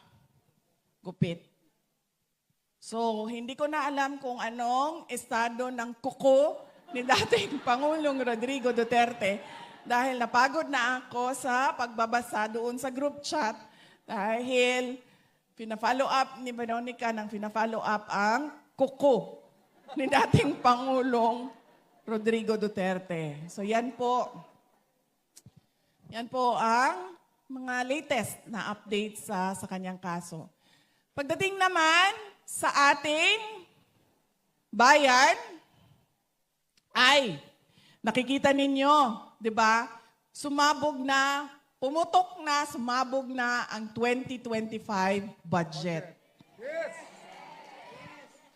So, hindi ko na alam kung anong estado ng kuko ni dating Pangulong Rodrigo Duterte dahil napagod na ako sa pagbabasa doon sa group chat Dahil pina-follow up ni Veronica ng pina-follow up ang kuko ni dating Pangulong Rodrigo Duterte. So yan po ang mga latest na update sa kanyang kaso. Pagdating naman sa ating bayan, ay nakikita ninyo, di ba? Sumabog na ang 2025 budget.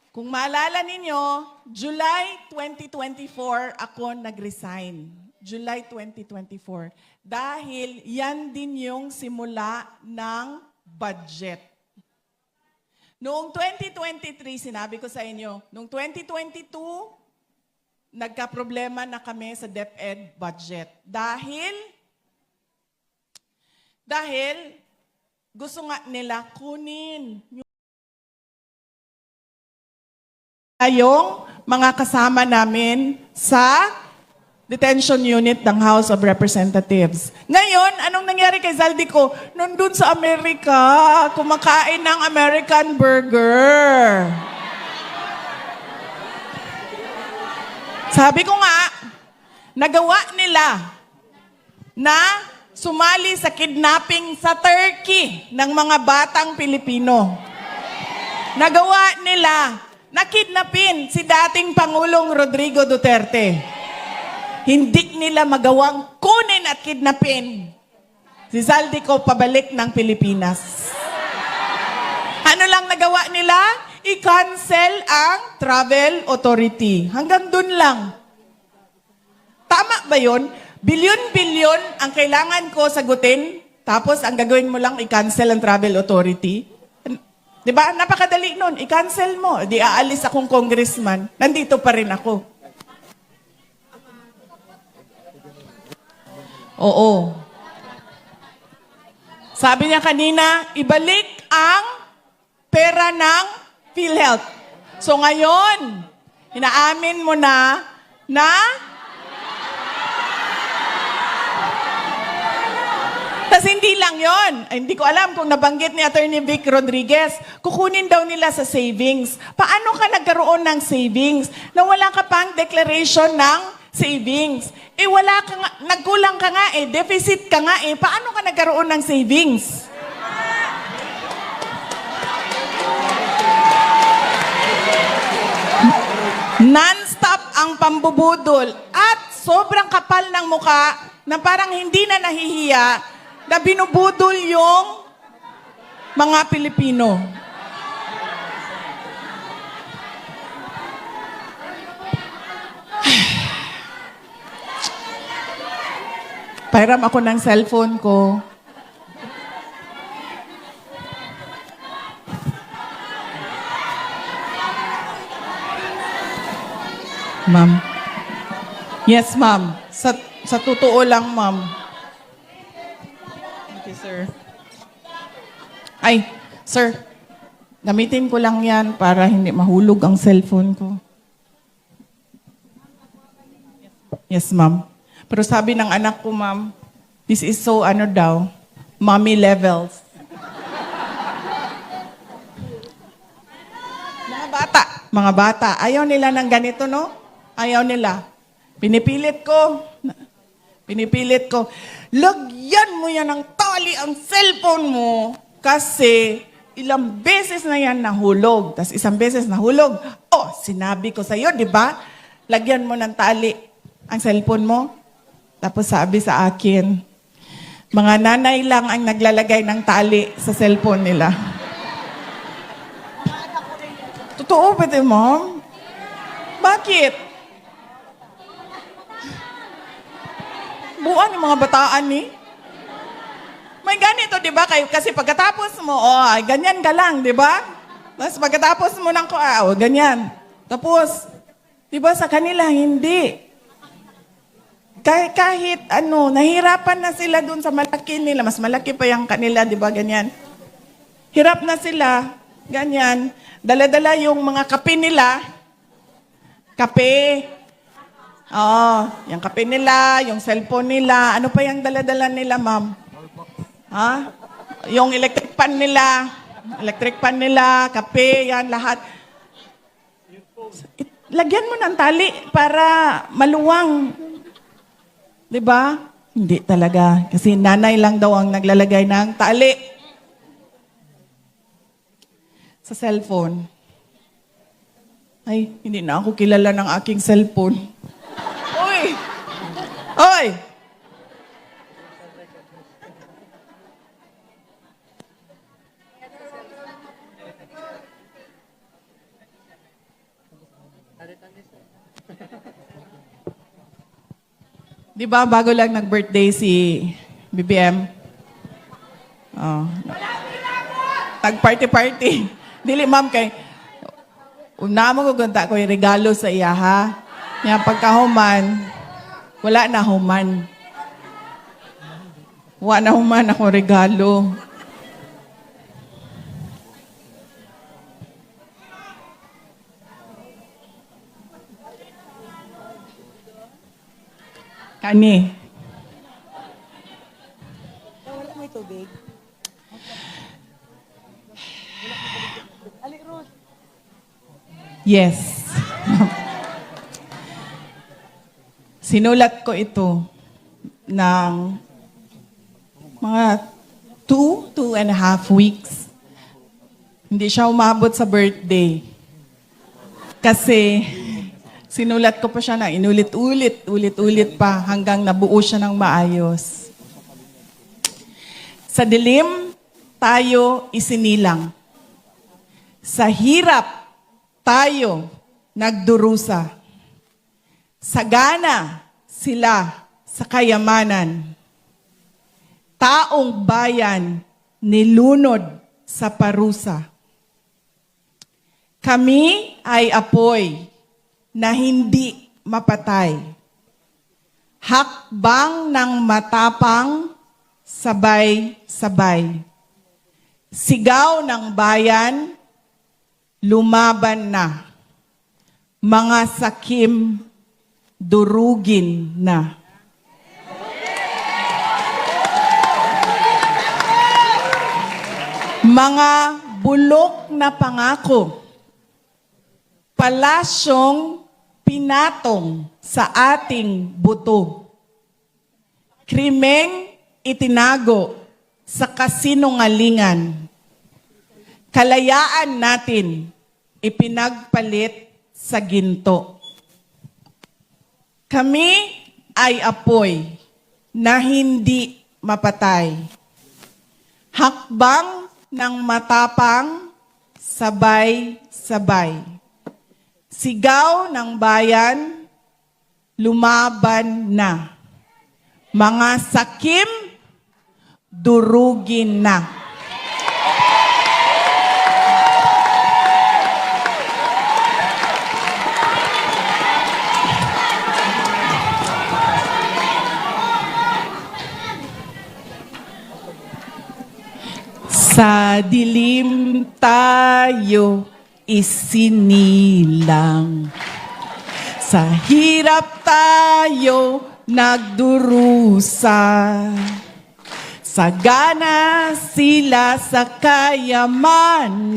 Kung maalala ninyo, July 2024 ako nag-resign. July 2024. Dahil yan din yung simula ng budget. Noong 2023, sinabi ko sa inyo, noong 2022, nagka-problema na kami sa DepEd budget. Dahil gusto nga nila kunin yung mga kasama namin sa detention unit ng House of Representatives. Ngayon, anong nangyari kay Zaldico? Nandun sa Amerika, kumakain ng American burger. Sabi ko nga, nagawa nila na sumali sa kidnapping sa Turkey ng mga batang Pilipino. Nagawa nila na kidnapin si dating Pangulong Rodrigo Duterte. Hindi nila magawang kunin at kidnapin si Zaldico pabalik ng Pilipinas. Ano lang nagawa nila? I-cancel ang travel authority. Hanggang dun lang. Tama ba yun? Bilyon-bilyon ang kailangan ko sagutin, tapos ang gagawin mo lang, i-cancel ang travel authority. Di ba? Napakadali nun. I-cancel mo. Di aalis akong congressman. Nandito pa rin ako. Oo. Sabi niya kanina, ibalik ang pera ng PhilHealth. So ngayon, inaamin mo na tas hindi lang yon. Hindi ko alam kung nabanggit ni Attorney Vic Rodriguez, kukunin daw nila sa savings. Paano ka nagkaroon ng savings na wala ka pang declaration ng savings? Wala ka nga, nagkulang ka nga deficit ka nga paano ka nagkaroon ng savings? Non-stop ang pambubudol at sobrang kapal ng muka na parang hindi na nahihiya na binubudol yung mga Pilipino. Pairam ako ng cellphone ko. Ma'am. Yes, ma'am. Sa totoo lang, ma'am. Okay, sir. Ay, sir. Gamitin ko lang yan para hindi mahulog ang cellphone ko. Yes, ma'am. Pero sabi ng anak ko, ma'am, this is so, mommy levels. Mga bata, ayaw nila ng ganito, no? Ayaw nila. Pinipilit ko. Lagyan mo yan ng tali ang cellphone mo kasi ilang beses na yan nahulog. Tapos isang beses nahulog. Oh, sinabi ko sa'yo, di ba? Lagyan mo ng tali ang cellphone mo. Tapos sabi sa akin, mga nanay lang ang naglalagay ng tali sa cellphone nila. Totoo ba ito, ma'am? Bakit? Buwan yung mga bataan ni. May ganito, di ba? Kasi pagkatapos mo, ganyan ka lang, di ba? Tapos pagkatapos mo ng ganyan. Tapos, di ba sa kanila, hindi. Kahit nahirapan na sila dun sa malaki nila. Mas malaki pa yung kanila, di ba? Ganyan. Hirap na sila. Ganyan. Dala-dala yung mga kape nila. Kape. Yung kape nila, yung cellphone nila. Ano pa yung dala-dala nila, ma'am? Ha? yung electric pan nila, kape, yan, lahat. Lagyan mo ng tali para maluwang. 'Di ba? Hindi talaga. Kasi nanay lang daw ang naglalagay ng tali sa cellphone. Ay, hindi na ako kilala ng aking cellphone. Oy! Oy! Di ba bago lang nag-birthday si BBM? Oh. Tag-party-party. Dili ma'am kay una mo gugunta ko yung regalo sa iya ha. Nga pagkahuman, wala na human. Wala na human ako regalo. Kani. May tubig. Yes. Sinulat ko ito ng mga 2.5 weeks. Hindi siya umabot sa birthday. Kasi sinulat ko pa siya na ulit-ulit pa hanggang nabuo siya ng maayos. Sa dilim, tayo isinilang. Sa hirap, tayo nagdurusa. Sagana sila sa kayamanan. Taong bayan nilunod sa parusa. Kami ay apoy na hindi mapatay. Hakbang ng matapang, sabay-sabay. Sigaw ng bayan, lumaban na. Mga sakim, durugin na. Mga bulok na pangako, palasyong pinatong sa ating buto. Krimeng itinago sa kasinungalingan. Kalayaan natin ipinagpalit sa ginto. Kami ay apoy na hindi mapatay. Hakbang ng matapang, sabay-sabay. Sigaw ng bayan, lumaban na. Mga sakim, durugin na. Sa dilim tayo isinilang. Sa hirap tayo nagdurusa. Sagana sila sa kayamanan.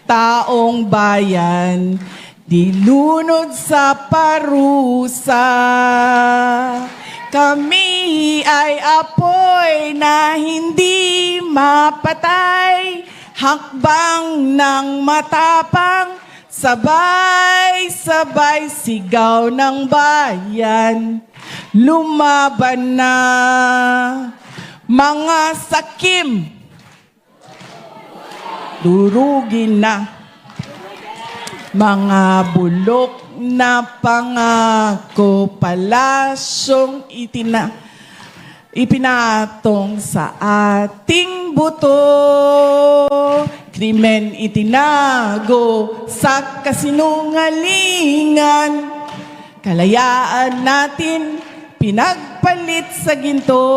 Taong bayan, dilunod sa parusa. Kami ay apoy na hindi mapatay, hakbang ng matapang, sabay-sabay sigaw ng bayan, lumaban na. Mga sakim, durugin na. Mga bulok na pangako, palasyong ipinatong sa ating buto. Krimen itinago sa kasinungalingan. Kalayaan natin pinagpalit sa ginto.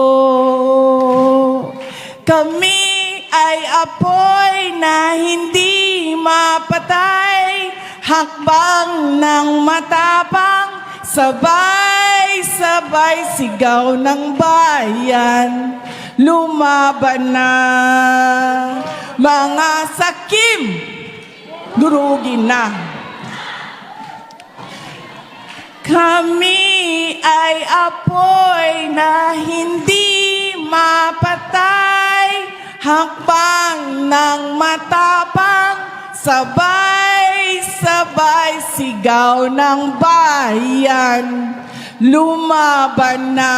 Kami ay apoy na hindi mapatay, hakbang ng matapang, sabay-sabay sigaw ng bayan, lumaban na. Mga sakim, durugin na. Kami ay apoy na hindi mapatay, hakbang ng matapang, sabay-sabay sigaw ng bayan, lumaban na.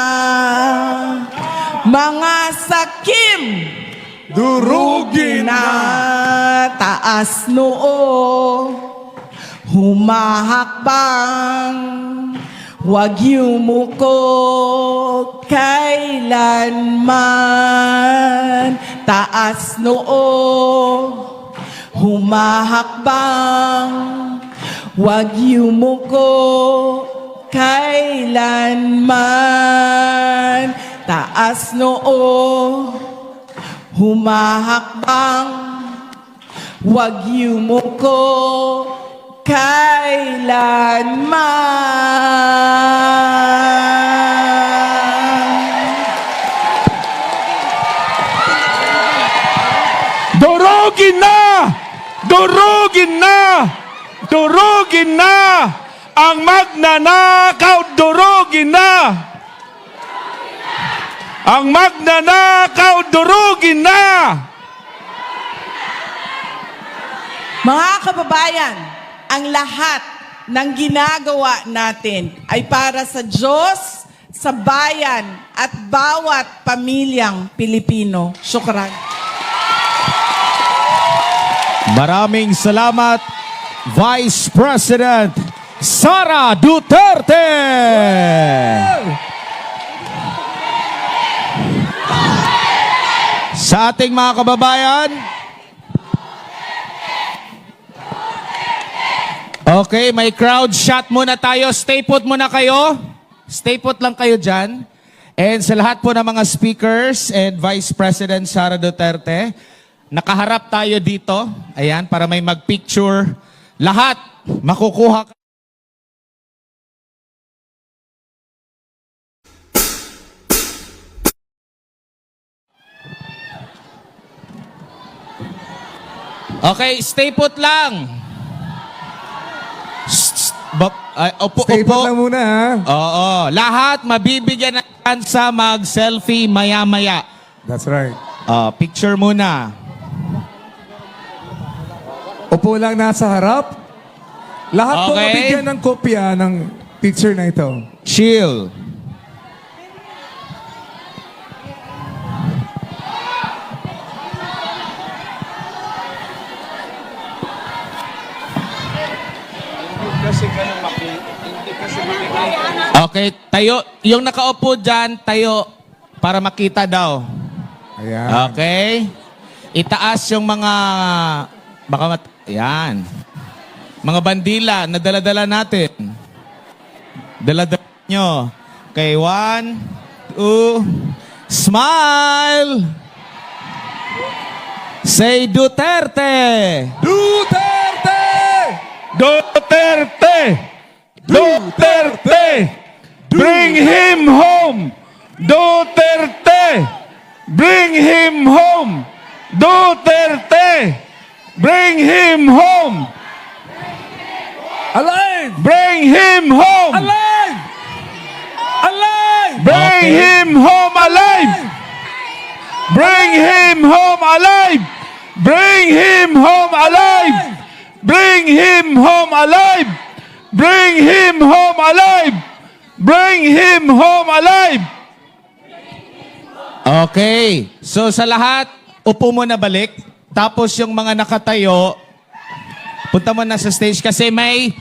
Mga sakim, Durugin na. Taas noo, humahakbang, huwag yumuko kailanman. Taas noo, humahakbang, huwag yumuko kailanman. Taas noo, humahakbang, huwag yumuko kailanman. Durugin na! Durugin na! Durugin na! Ang magnanakaw, durugin na! Ang magnanakaw, durugin na! Mga kababayan, ang lahat ng ginagawa natin ay para sa Diyos, sa bayan, at bawat pamilyang Pilipino. Syukran. Maraming salamat, Vice President Sara Duterte! Sa ating mga kababayan, okay, may crowd shot muna tayo. Stay put muna kayo. Stay put lang kayo dyan. And sa lahat po ng mga speakers and Vice President Sara Duterte, nakaharap tayo dito. Ayan, para may mag-picture. Lahat makukuha. Okay, stay put lang. Opo, Stay opo. put lang muna, ha? Oo, lahat mabibigyan ng chance mag-selfie maya-maya. That's right. Picture muna. Upo lang nasa harap. Lahat po Okay. mabigyan ng kopya ng picture na ito. Chill. Okay, tayo. Yung nakaupo dyan, tayo para makita daw. Ayan. Okay? Itaas yung mga... Yan. Mga bandila na dala-dala natin. Dala-dala nyo. Okay, 1, 2... Smile! Say Duterte! Duterte! Duterte! Duterte! Bring him home! Duterte! Bring him home! Duterte! Bring him home! Alive! Bring him home! Alive! Alive! Bring him home alive! Bring him home alive! Bring him home alive! Bring him home alive! Bring him home alive! Bring him home alive! Okay. So sa lahat, upo mo na balik. Tapos yung mga nakatayo, punta mo na sa stage kasi may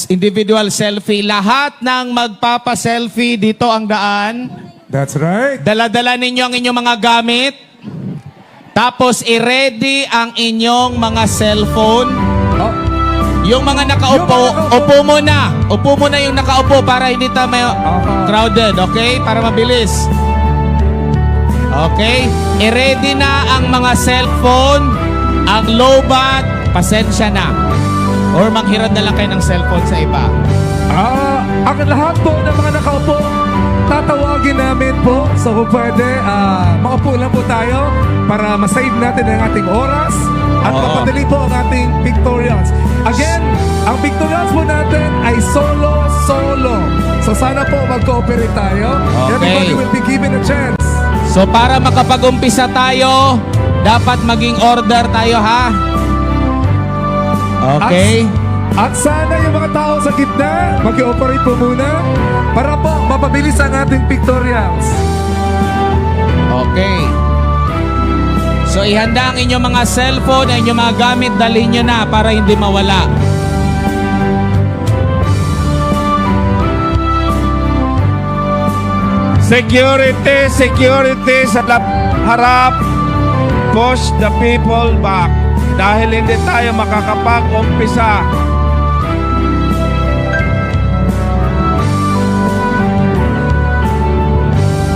individual selfie. Lahat ng magpapa-selfie dito ang daan. That's right. Dala-dala ninyo ang inyong mga gamit. Tapos i-ready ang inyong mga cellphone. Oh, Yung mga nakaupo, upo muna. Upo muna yung nakaupo para hindi tayo crowded, okay? Para mabilis. Okay? I-ready na ang mga cellphone, ang lowbat, pasensya na. Or manghiram na lang kayo ng cellphone sa iba. Ang lahat po ng mga nakaupo, tatawagin namin po. So kung pwede, makaupo lang po tayo para masave natin ang ating oras at Oo. mapadali po ang ating pictorials. Again, ang pictorials po natin ay solo-solo. So sana po mag-cooperate tayo. Okay. Everybody will be given a chance. So para makapag-umpisa tayo, dapat maging order tayo, ha? Okay. At sana yung mga tao sa gitna, mag-ooperate po muna para po mapabilis ang ating pictorials. Okay. So ihanda ang inyong mga cellphone, ang inyong mga gamit, dalhin nyo na para hindi mawala. Security sa harap. Push the people back. Dahil hindi tayo makakapag-umpisa.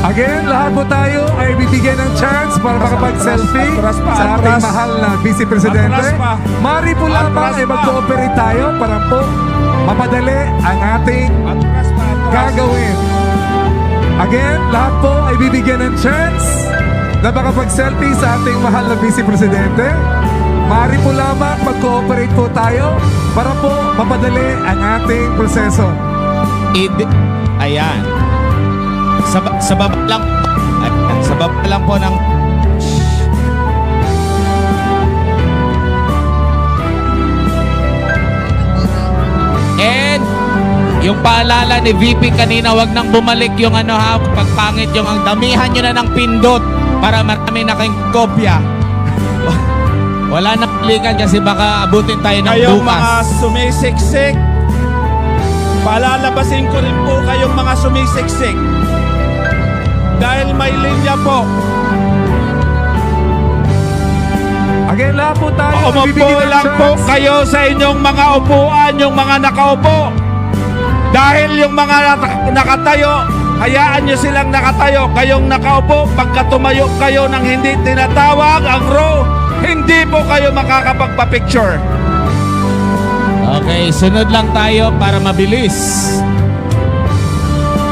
Again, lahat po tayo ay bibigyan ng chance para makapag-selfie atras pa, sa ating atras. mahal na Vice Presidente. Atras pa. Mari po lamang Atras ay pa. mag-cooperate tayo para po mapadali ang ating Atras pa, atras. gagawin. Again, lahat po ay bibigyan ng chance na makapag-selfie sa ating mahal na Vice Presidente. Mari po lamang mag-cooperate po tayo para po mapadali ang ating proseso. Ayan. Sa baba lang. Ayan, sa baba lang po ng... And yung paalala ni VP kanina, wag nang bumalik yung ano, ha, pagpangit yung ang damihan nyo na ng pindot para marami na kayong kopya. Wala na klikan kasi baka abutin tayo ng Kayong mga bukas. sumisiksik, palalabasin ko rin po kayong mga sumisiksik. Dahil may linya po. Again, lahat po tayo ay Umupo bibigyan ng lang po chance. kayo sa inyong mga upuan, yung mga nakaupo. Dahil yung mga nakatayo, hayaan nyo silang nakatayo. Kayong nakaupo, pagka tumayo kayo ng hindi tinatawag ang row, hindi po kayo makakapagpa-picture. Okay, sunod lang tayo para mabilis.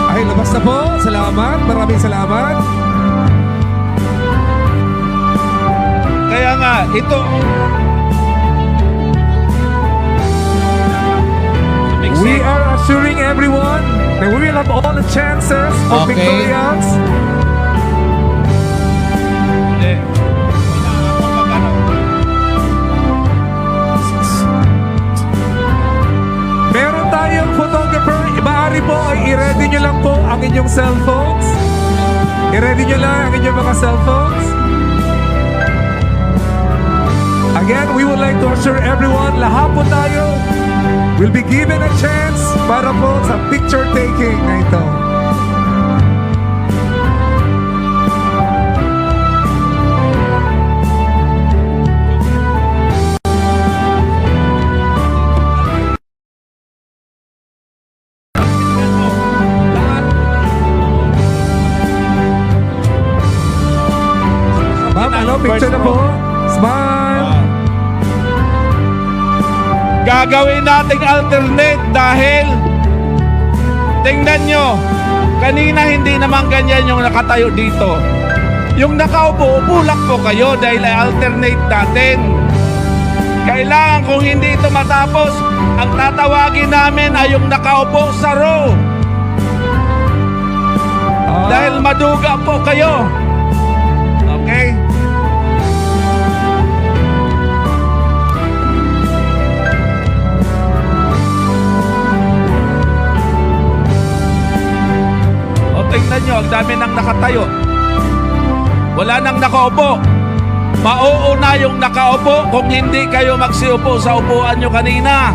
Ay, labas na po. Salamat. Maraming salamat. Kaya nga, ito. We are assuring everyone that we will have all the chances for Okay. victorious. Hindi. Wala ako mag-ano. Meron tayong photographer. Maaari po ay i-ready nyo lang po ang inyong cellphones. I-ready nyo lang ang inyong mga cellphones. Again, we would like to assure everyone, lahat po tayo will be given a chance para po sa picture taking na ito. Ma'am, ano, picture na po. Smile. Gagawin nating alternate dahil tingnan nyo, kanina hindi naman ganyan yung nakatayo dito. Yung nakaupo, upo lang po kayo dahil ay alternate natin. Kailangan kung hindi ito matapos, ang tatawagin namin ay yung nakaupo sa row. Dahil maduga po kayo. Okay? O tingnan nyo, ang dami nang nakatayo. Wala nang nakaupo. Mauuna yung nakaupo kung hindi kayo magsiupo sa upuan nyo kanina.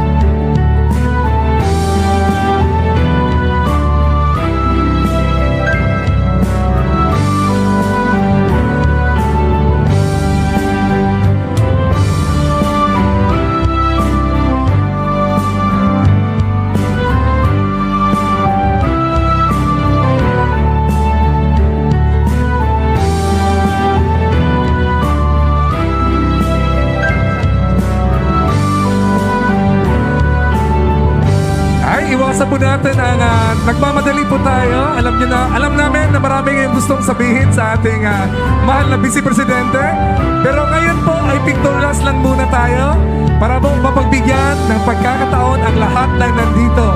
po natin ang nagmamadali po tayo. Alam namin na marami kayong gustong sabihin sa ating mahal na Vice Presidente. Pero ngayon po ay pictorials lang muna tayo para po mapagbigyan ng pagkakataon ang lahat na nandito.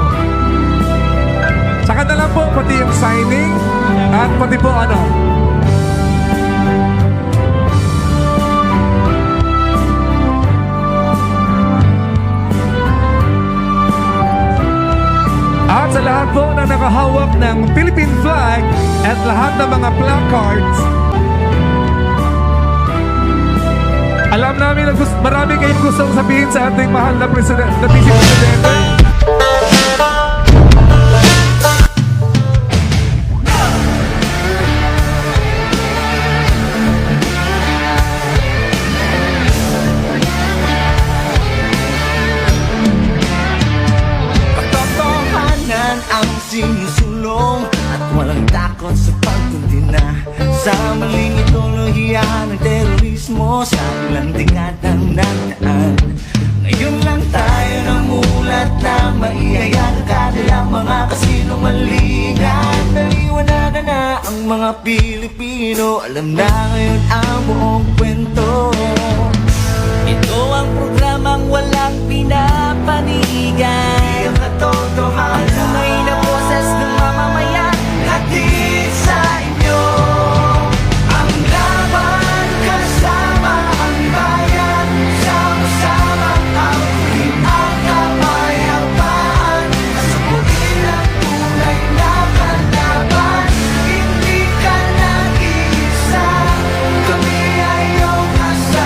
Saka na lang po pati yung signing at pati po At sa lahat po na nakahawak ng Philippine flag at lahat ng mga placards, alam namin na marami kayong gustong sabihin sa ating mahal na Vice Presidente. Katotohanan ang sinusulong at walang takot sa pagkundina sa maling ideolohiya ng terorismo sa ilang dekadang nagdaan. Ngayon lang tayo namulat na maihayag ang kanilang mga kasinungalingan. Naliwanagan na ang mga Pilipino, alam na ngayon ang buong kwento. Ito ang programang walang pinapanigan. Ang katotohanan may naboses ng mamamayan. Hatid sa inyo ang laban kasama ang bayan. Sama-samang abutin ang kapayapaan. Subukin ang tunay na kalaban. Hindi ka nag-iisa, kami ay iyong kasama.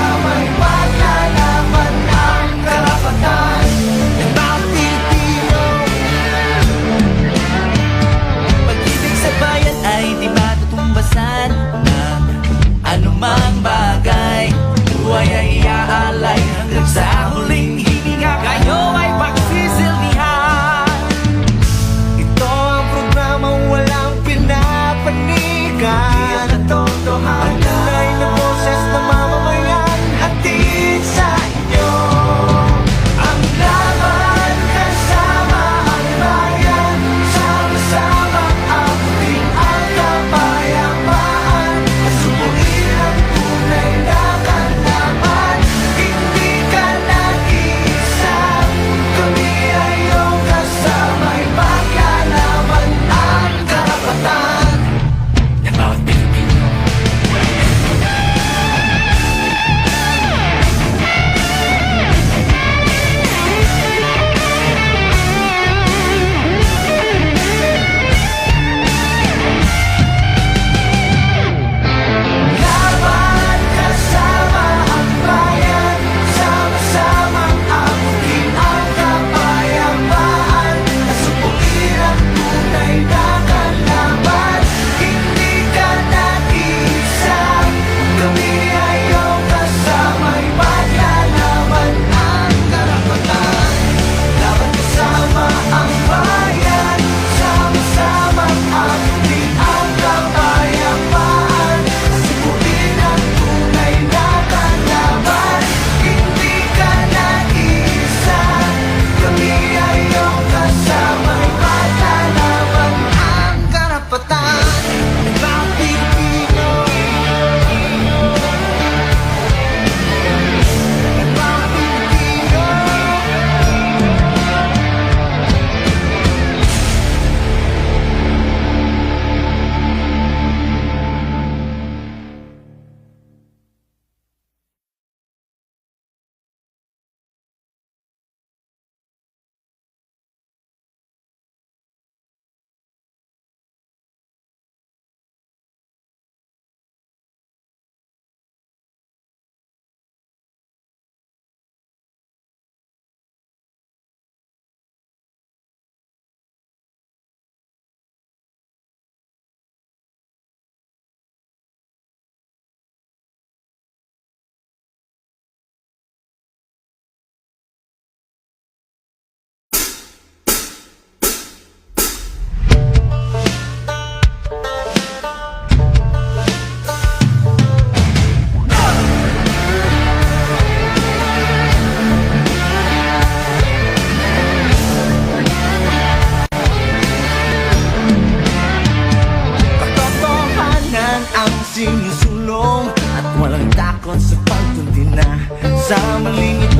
maling ito